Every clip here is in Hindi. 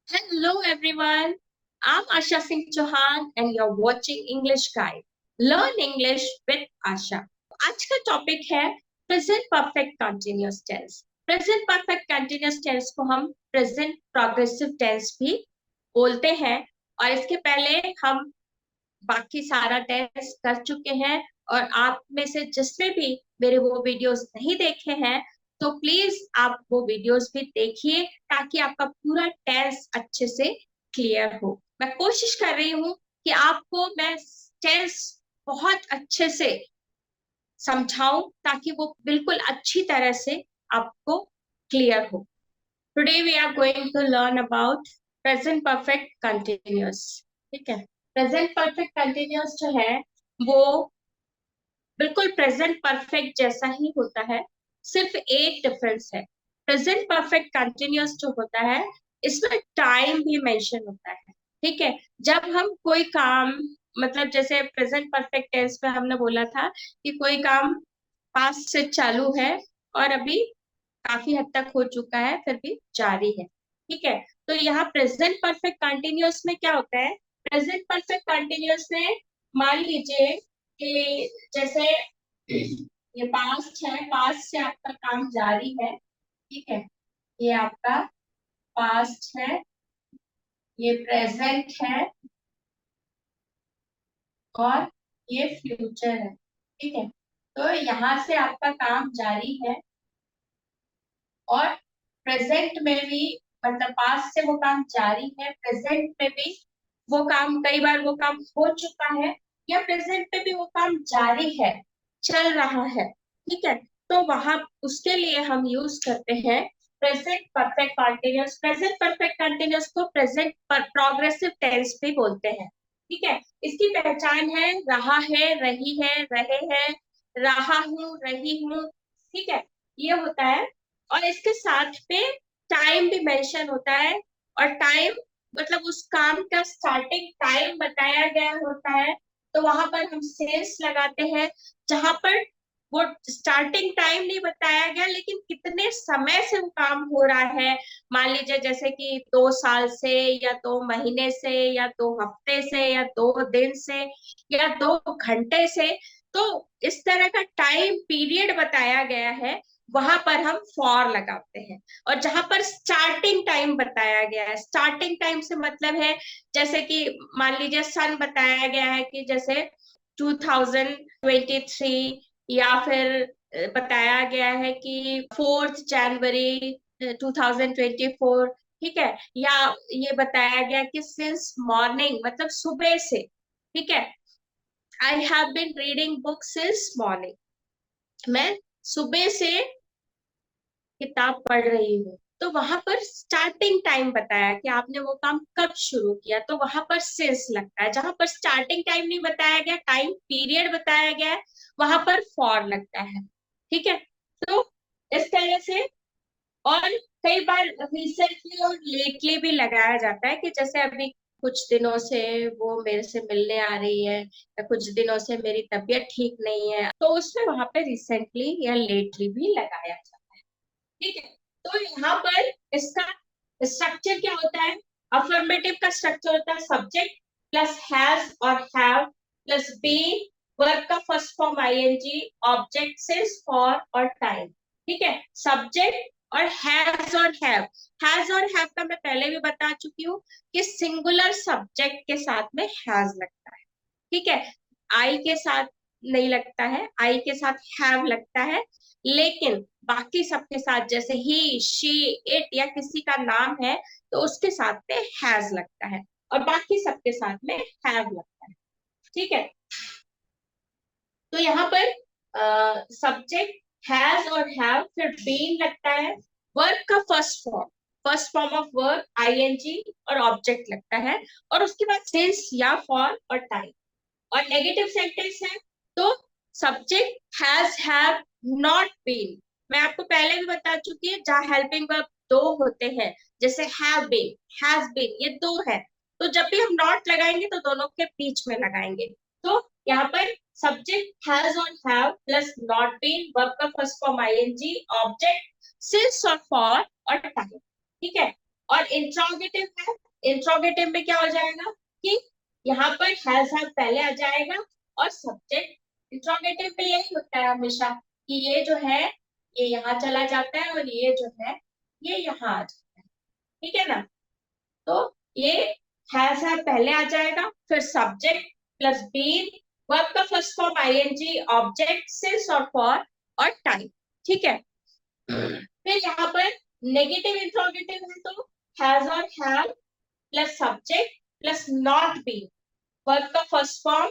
Hello everyone, I'm Asha Singh Chauhan and you're watching English Guide. Learn English with Asha. आज का टॉपिक है present perfect continuous tense. Present perfect continuous tense को हम प्रेजेंट प्रोग्रेसिव टेंस भी बोलते हैं और इसके पहले हम बाकी सारा टेंस कर चुके हैं और आप में से जिसने भी मेरे वो वीडियोस नहीं देखे हैं तो प्लीज आप वो वीडियोस भी देखिए ताकि आपका पूरा टेंस अच्छे से क्लियर हो। मैं कोशिश कर रही हूँ कि आपको मैं टेंस बहुत अच्छे से समझाऊं ताकि वो बिल्कुल अच्छी तरह से आपको क्लियर हो। Today we are going to learn about present perfect continuous. ठीक है, प्रेजेंट परफेक्ट कंटिन्यूअस जो है वो बिल्कुल प्रेजेंट परफेक्ट जैसा ही होता है, सिर्फ एक डिफरेंस है। प्रेजेंट परफेक्ट कंटिन्यूअस जो होता है इसमें टाइम भी मेंशन होता है। ठीक है, जब हम कोई काम मतलब जैसे प्रेजेंट परफेक्ट टेंस में हमने बोला था कि कोई काम पास्ट से चालू है और अभी काफी हद तक हो चुका है फिर भी जारी है। ठीक है, तो यहाँ प्रेजेंट परफेक्ट कंटिन्यूअस में क्या होता है? प्रेजेंट परफेक्ट कंटिन्यूअस में मान लीजिए कि जैसे ये पास्ट है, पास्ट से आपका काम जारी है। ठीक है, ये आपका पास्ट है, ये प्रेजेंट है और ये फ्यूचर है। ठीक है, तो यहाँ से आपका काम जारी है और प्रेजेंट में भी मतलब पास्ट से वो काम जारी है, प्रेजेंट में भी वो काम कई बार वो काम हो चुका है या प्रेजेंट में भी वो काम जारी है, चल रहा है। ठीक है, तो वहां उसके लिए हम यूज करते हैं present perfect continuous. Present perfect continuous को प्रेजेंट प्रोग्रेसिव टेंस भी बोलते हैं। ठीक है, इसकी पहचान है रहा है, रही है, रहे हैं, रहा हूं, रही हूं। ठीक है, ये होता है और इसके साथ में टाइम भी मेंशन होता है और टाइम मतलब उस काम का स्टार्टिंग टाइम बताया गया होता है। तो वहां पर हम सेंस लगाते हैं जहां पर वो स्टार्टिंग टाइम नहीं बताया गया लेकिन कितने समय से वो काम हो रहा है। मान लीजिए जैसे कि 2 साल से या 2 महीने से या 2 हफ्ते से या 2 दिन से या 2 घंटे से, तो इस तरह का टाइम पीरियड बताया गया है, वहां पर हम फॉर लगाते हैं। और जहां पर स्टार्टिंग टाइम बताया गया है, स्टार्टिंग टाइम से मतलब है जैसे कि मान लीजिए सन बताया गया है कि जैसे 2023 या फिर बताया गया है कि 4 जनवरी 2024। ठीक है, या ये बताया गया कि सिंस मॉर्निंग मतलब सुबह से। ठीक है, I have been reading book since morning, मैं सुबह से किताब पढ़ रही हूँ। तो वहां पर स्टार्टिंग टाइम बताया कि आपने वो काम कब शुरू किया, तो वहां पर सिंस लगता है। जहां पर स्टार्टिंग टाइम नहीं बताया गया, टाइम पीरियड बताया गया है, वहां पर फॉर लगता है। ठीक है, तो इस तरह से। और कई बार रिसेंटली और लेटली भी लगाया जाता है कि जैसे अभी कुछ दिनों से वो मेरे से मिलने आ रही है या कुछ दिनों से मेरी तबीयत ठीक नहीं है, तो उसमें वहां पे रिसेंटली या लेटली भी लगाया जाता है। ठीक है, तो यहाँ पर इसका स्ट्रक्चर क्या होता है? अफर्मेटिव का स्ट्रक्चर होता है सब्जेक्ट प्लस हैज और हैव प्लस बी, वर्ब का first form ING, object since, for और टाइम। ठीक है, सब्जेक्ट और हैज और हैव। हैज और हैव का मैं पहले भी बता चुकी हूँ कि सिंगुलर सब्जेक्ट के साथ में हैज लगता है। ठीक है, आई के साथ नहीं लगता है, आई के साथ हैव लगता है, लेकिन बाकी सबके साथ जैसे ही, शी, इट या किसी का नाम है तो उसके साथ में हैज लगता है और बाकी सबके साथ में हैव लगता है। ठीक है, तो यहाँ पर सब्जेक्ट हैज और हैव, फिर बीन लगता है, वर्ब का first form of verb ING और ऑब्जेक्ट लगता है और उसके बाद सिंस या फॉर और टाइम। और नेगेटिव सेंटेंस है तो subject has, have, not been. मैं आपको पहले भी बता चुकी है जहां हेल्पिंग वर्ब दो होते हैं, जैसे हैव बीन, हैज बीन, ये दो है, तो जब भी हम नॉट लगाएंगे तो दोनों के बीच में लगाएंगे। तो यहाँ पर सब्जेक्ट हैज और have plus not been, verb का first form ING, object since और फॉर और टाइम। ठीक है, और इंट्रोगेटिव है, इंट्रोगेटिव में क्या हो जाएगा कि यहाँ पर हैज हैव पहले आ जाएगा और सब्जेक्ट। इंट्रोगेटिव में यही होता है हमेशा कि ये जो है ये यहाँ चला जाता है और ये जो है ये यहाँ आ जाता है, ठीक है ना। तो ये है पहले आ जाएगा, फिर सब्जेक्ट प्लस बीन, वर्ब का first form ING, object since और फॉर और टाइम, ठीक है। फिर यहाँ पर नेगेटिव इंट्रोगेटिव है तो हैज और have plus subject plus not been, verb का first form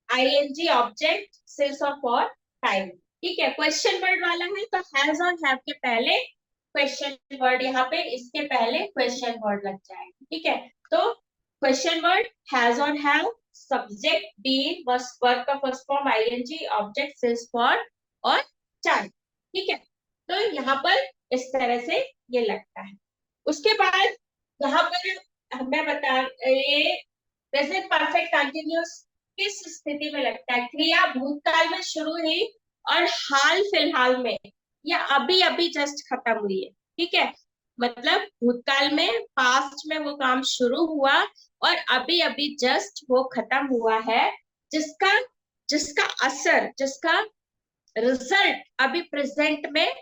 ING, object since और फॉर टाइम, ठीक है। क्वेश्चन वर्ड वाला है तो हैज और हैव के पहले क्वेश्चन वर्ड, यहाँ पे इसके पहले क्वेश्चन वर्ड लग जाएगा, ठीक है। तो क्वेश्चन वर्ड हैज और हैव, सब्जेक्ट बीन, वर्ब का first form ING, object since for और टाइम, ठीक है। तो यहाँ पर इस तरह से ये लगता है। उसके बाद यहाँ पर मैं बता, ये प्रेजेंट परफेक्ट कंटिन्यूअस किस स्थिति में लगता है? क्रिया भूतकाल में शुरू हुई और हाल फिलहाल में या अभी अभी जस्ट खत्म हुई है, ठीक है। मतलब भूतकाल में, पास्ट में वो काम शुरू हुआ और अभी अभी जस्ट वो खत्म हुआ है, जिसका जिसका असर, जिसका रिजल्ट अभी प्रेजेंट में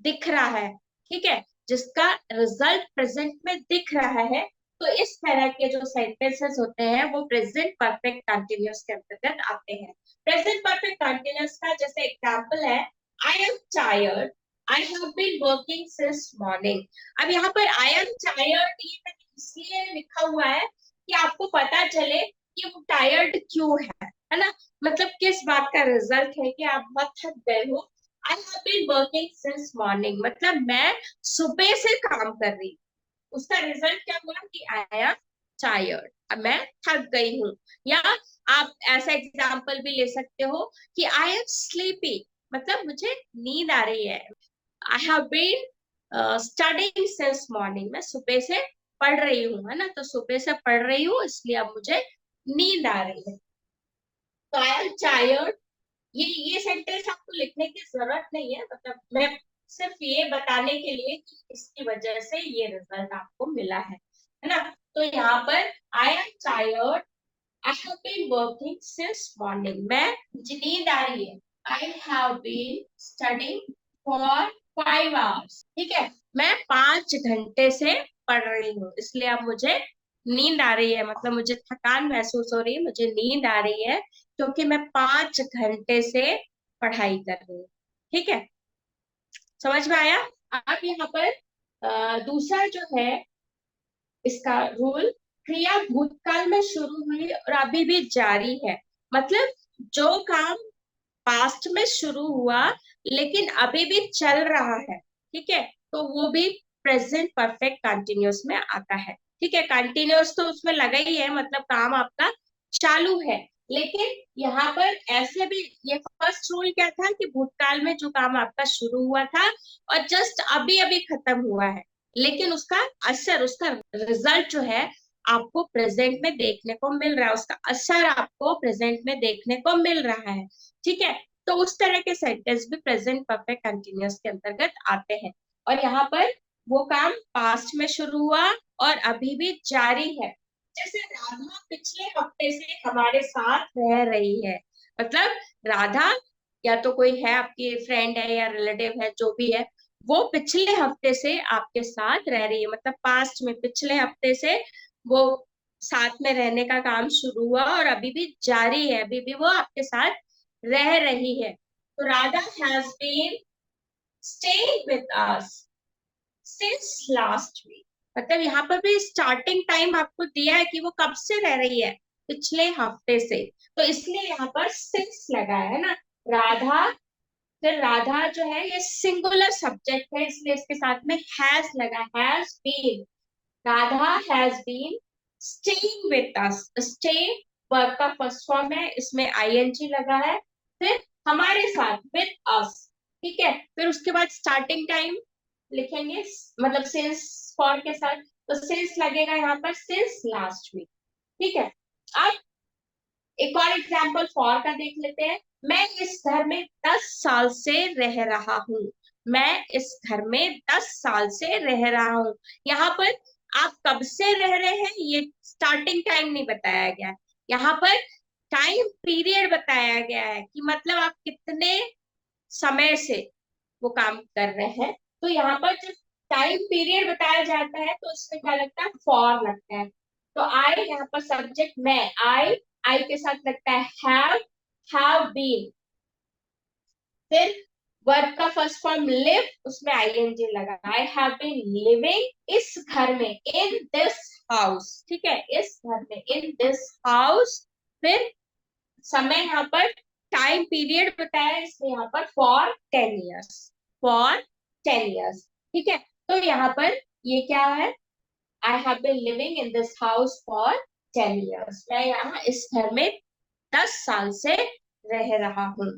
दिख रहा है, ठीक है। जिसका रिजल्ट प्रेजेंट में दिख रहा है, तो इस तरह के जो सेंटेंसेस होते हैं वो प्रेजेंट परफेक्ट कंटिन्यूअस के अंतर्गत आते हैं। प्रेजेंट परफेक्ट कंटिन्यूअस का जैसे एग्जांपल है, I am tired, I have been working since morning. अब यहाँ पर आई एम टायर्ड ये मैंने इसलिए लिखा हुआ है कि आपको पता चले कि वो टायर्ड क्यों है ना। मतलब किस बात का रिजल्ट है कि आप बहुत थक गए हो। I have been working since morning, मतलब मैं सुबह से काम कर रही हूँ। उसका रिजल्ट क्या हुआ कि आई एम टायर्ड, अब मैं थक गई हूँ। या आप ऐसा एग्जाम्पल भी ले सकते हो कि आई एम स्लीपी, मतलब मुझे नींद आ रही है। I have been studying since morning, मैं सुबह से पढ़ रही हूँ, है ना। तो सुबह से पढ़ रही हूँ इसलिए अब मुझे नींद आ रही है। तो आई एम टायर्ड, ये सेंटेंस आपको लिखने की जरूरत नहीं है, मतलब मैं सिर्फ ये बताने के लिए कि इसकी वजह से ये रिजल्ट आपको मिला है ना। तो यहाँ पर I am tired, I have been working since morning, मैं, मुझे नींद आ रही है। I have been studying for 5 hours, ठीक है। मैं 5 घंटे से पढ़ रही हूँ इसलिए अब मुझे नींद आ रही है, मतलब मुझे थकान महसूस हो रही है, मुझे नींद आ रही है क्योंकि मैं 5 घंटे से पढ़ाई कर रही हूँ, ठीक है। समझ में आया? अब यहाँ पर दूसरा जो है इसका रूल, क्रिया भूतकाल में शुरू हुई और अभी भी जारी है। मतलब जो काम पास्ट में शुरू हुआ लेकिन अभी भी चल रहा है, ठीक है, तो वो भी प्रेजेंट परफेक्ट कंटिन्यूअस में आता है, ठीक है। कंटिन्यूअस तो उसमें लगा ही है, मतलब काम आपका चालू है। लेकिन यहाँ पर ऐसे भी, ये फर्स्ट रूल क्या था कि भूतकाल में जो काम आपका शुरू हुआ था और जस्ट अभी अभी खत्म हुआ है, लेकिन उसका असर, उसका रिजल्ट जो है आपको प्रेजेंट में देखने को मिल रहा है, उसका असर आपको प्रेजेंट में देखने को मिल रहा है, ठीक है। तो उस तरह के सेंटेंस भी प्रेजेंट परफेक्ट कंटिन्यूअस के अंतर्गत आते हैं। और यहाँ पर वो काम पास्ट में शुरू हुआ और अभी भी जारी है। जैसे राधा पिछले हफ्ते से हमारे साथ रह रही है, मतलब राधा या तो कोई है आपकी फ्रेंड है या रिलेटिव है, जो भी है, वो पिछले हफ्ते से आपके साथ रह रही है, मतलब पास्ट में पिछले हफ्ते से वो साथ में रहने का काम शुरू हुआ और अभी भी जारी है, अभी भी वो आपके साथ रह रही है। तो Radha has been staying with us since last week, मतलब यहाँ पर भी स्टार्टिंग टाइम आपको दिया है कि वो कब से रह रही है, पिछले हफ्ते से, तो इसलिए यहाँ पर सिंस लगा है ना। राधा, फिर राधा जो है ये सिंगुलर सब्जेक्ट है इसलिए इसके साथ में हैज लगा, has been, Radha has been staying with us. Stay verb का फर्स्ट फॉर्म है, इसमें आईएनजी लगा है, फिर हमारे साथ विद अस, ठीक है। फिर उसके बाद स्टार्टिंग टाइम लिखेंगे, मतलब सिंस फॉर के साथ, तो सिंस लगेगा यहाँ पर सिंस लास्ट वीक, ठीक है। अब एक और एग्जाम्पल फॉर का देख लेते हैं। मैं इस घर में 10 साल से रह रहा हूँ, मैं इस घर में 10 साल से रह रहा हूँ। यहाँ पर आप कब से रह रहे हैं ये स्टार्टिंग टाइम नहीं बताया गया है। यहाँ पर टाइम पीरियड बताया गया है कि मतलब आप कितने समय से वो काम कर रहे हैं। तो यहाँ पर जब टाइम पीरियड बताया जाता है तो उसमें क्या लगता है, फॉर लगता है। तो आई यहाँ पर सब्जेक्ट मैं, आई के साथ लगता है हैव बीन। फिर वर्ब का फर्स्ट फॉर्म लिव, उसमें आईएनजी लगा, आई हैव बीन लिविंग इस घर में, इन दिस हाउस। ठीक है, इस घर में, इन दिस हाउस। फिर समय यहाँ पर टाइम पीरियड बताया है, इसलिए यहाँ पर फॉर 10 ईयर्स, फॉर 10 ईयर्स। ठीक है, तो यहाँ पर ये क्या है, I have been living in this house for 10 years. मैं यहाँ इस घर में 10 साल से रह रहा हूँ।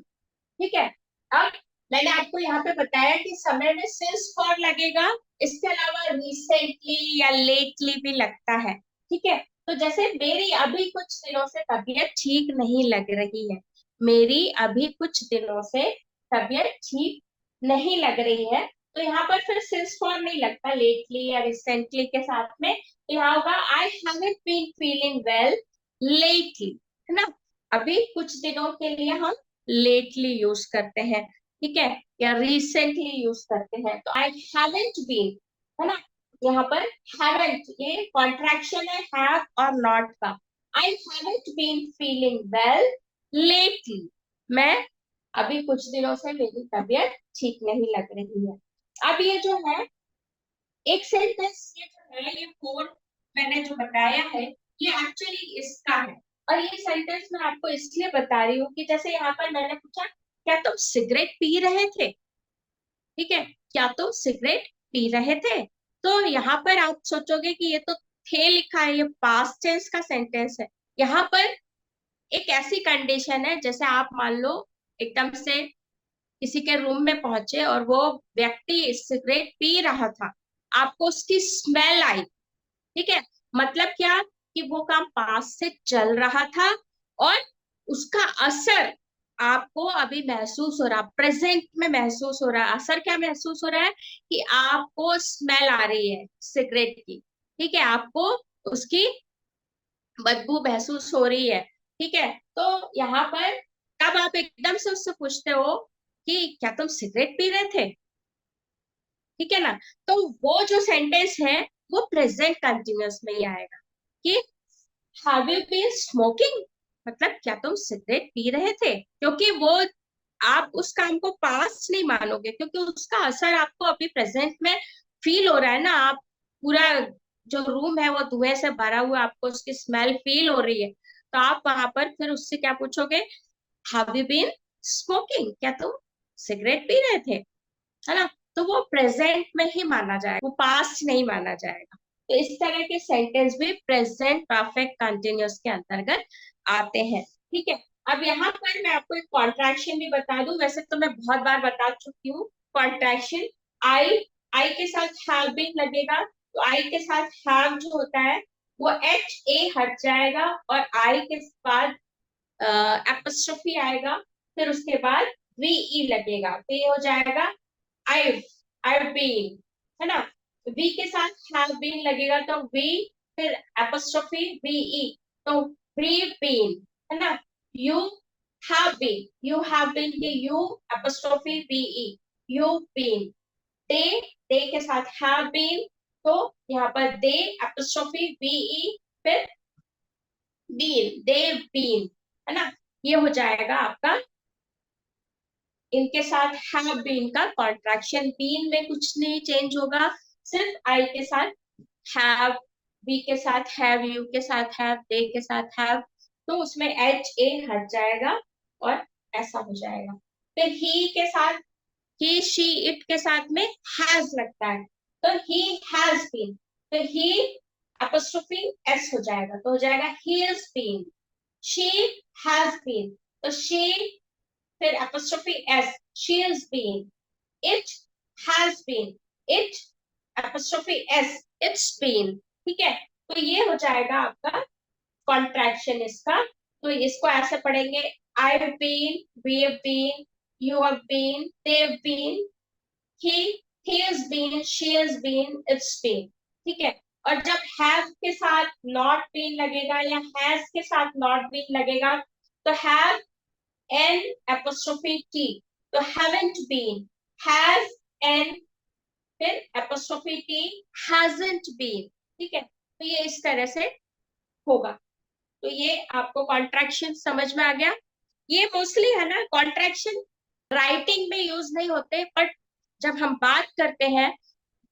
ठीक है, अब मैंने आपको यहाँ पे बताया कि समय में सिंस फॉर लगेगा, इसके अलावा रिसेंटली या लेटली भी लगता है। ठीक है, तो जैसे मेरी अभी कुछ दिनों से तबीयत ठीक नहीं लग रही है, मेरी अभी कुछ दिनों से तबीयत ठीक नहीं लग रही है, तो यहाँ पर फिर सिंस फॉर नहीं लगता लेटली या रिसेंटली के साथ में। तो यहाँ होगा I haven't been feeling well lately, है ना। अभी कुछ दिनों के लिए हम लेटली यूज करते हैं, ठीक है, या रिसेंटली यूज करते हैं। तो आई हैवंट बीन, है ना, यहाँ पर हैवंट ये कॉन्ट्रैक्शन है हैव और नॉट का। I haven't been feeling well lately, मैं अभी कुछ दिनों से मेरी तबीयत ठीक नहीं लग रही है। अब ये जो है एक सेंटेंस, ये जो है ये फोर मैंने जो बताया है ये एक्चुअली इसका है। और ये सेंटेंस मैं आपको इसलिए बता रही हूँ कि जैसे यहाँ पर मैंने पूछा क्या तुम सिगरेट पी रहे थे, ठीक है, क्या तुम सिगरेट पी रहे थे। तो यहाँ पर आप सोचोगे कि ये तो थे लिखा है, ये पास्ट टेंस का सेंटेंस है। यहाँ पर एक ऐसी कंडीशन है जैसे आप मान लो एकदम से किसी के रूम में पहुंचे और वो व्यक्ति सिगरेट पी रहा था, आपको उसकी स्मेल आई, ठीक है, मतलब क्या कि वो काम पास से चल रहा था और उसका असर आपको अभी महसूस हो रहा, प्रेजेंट में महसूस हो रहा है। असर क्या महसूस हो रहा है कि आपको स्मेल आ रही है सिगरेट की, ठीक है, आपको उसकी बदबू महसूस हो रही है। ठीक है, तो यहाँ पर तब आप एकदम से उससे पूछते हो कि क्या तुम सिगरेट पी रहे थे, ठीक है ना। तो वो जो सेंटेंस है वो प्रेजेंट कंटिन्यूअस में ही आएगा कि हैव यू बीन स्मोकिंग, मतलब क्या तुम सिगरेट पी रहे थे, क्योंकि वो आप उस काम को पास्ट नहीं मानोगे क्योंकि उसका असर आपको अभी प्रेजेंट में फील हो रहा है ना। आप पूरा जो रूम है वो धुएं से भरा हुआ, आपको उसकी स्मेल फील हो रही है, तो आप वहां पर फिर उससे क्या पूछोगे, हैव यू बीन स्मोकिंग, क्या तुम सिगरेट पी रहे थे, है ना। तो वो प्रेजेंट में ही माना जाएगा, वो पास्ट नहीं माना जाएगा। तो इस तरह के सेंटेंस भी प्रेजेंट परफेक्ट कंटिन्यूअस के अंतर्गत आते हैं। ठीक है, अब यहाँ पर मैं आपको एक कॉन्ट्रैक्शन भी बता दूं, वैसे तो मैं बहुत बार बता चुकी हूँ कॉन्ट्रैक्शन। आई, आई के साथ हैव बीन लगेगा, तो आई के साथ हैव जो होता है वो एच ए हट जाएगा और आई के बाद एपोस्ट्रोफी आएगा, फिर उसके बाद वी ई लगेगा, तो ये हो जाएगा I've I've been, है ना। वी के साथ have been लगेगा तो वी, फिर एपोस्ट्रोफी वी ई, तो we've been, है ना। you you have been के you apostrophe V E, you've been। they के साथ have been, तो यहाँ पर they एपोस्ट्रोफी वी ई, फिर they've been, है ना। ये हो जाएगा आपका इनके साथ हैव बीन का कॉन्ट्रैक्शन। बीन में कुछ नहीं चेंज होगा, सिर्फ आई के साथ हैव, बी के साथ हैव, यू के साथ हैव, दे के साथ हैव, तो उसमें एच ए हट जाएगा और ऐसा हो जाएगा। फिर ही के साथ, ही शी इट के साथ में हैज लगता है, तो ही हैज बीन, तो ही एपोस्ट्रोफी एस हो जाएगा, तो हो जाएगा he is been. She has been, तो शी, फिर apostrophe s, she has been, it has been, it apostrophe s, it's been। ठीक है, तो ये हो जाएगा आपका कॉन्ट्रैक्शन इसका। तो इसको ऐसे पढ़ेंगे, I have been, we have been, you have been, they have been, he has been, she has been, it's been, ठीक है। और जब have के साथ not been लगेगा या has के साथ not been लगेगा, तो have n apostrophe t, तो haven't been, has n, फिर apostrophe t, hasn't been, ठीक है। तो ये इस तरह से होगा। तो ये आपको कॉन्ट्रैक्शन समझ में आ गया। ये मोस्टली है ना कॉन्ट्रैक्शन राइटिंग में यूज नहीं होते, बट जब हम बात करते हैं,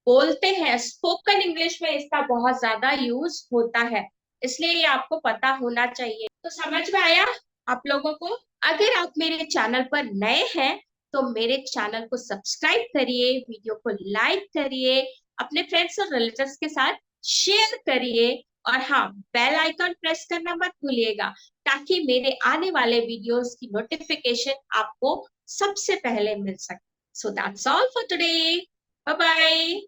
बोलते हैं, स्पोकन इंग्लिश में इसका बहुत ज्यादा यूज होता है। इसलिए ये आपको पता होना चाहिए। तो समझ में आया आप लोगों को? अगर आप मेरे चैनल पर नए हैं तो मेरे चैनल को सब्सक्राइब करिए, वीडियो को लाइक करिए, अपने फ्रेंड्स और रिलेटिव्स के साथ शेयर करिए, और हाँ, बेल आइकन प्रेस करना मत भूलिएगा, ताकि मेरे आने वाले वीडियोस की नोटिफिकेशन आपको सबसे पहले मिल सके। So that's all for today. Bye bye.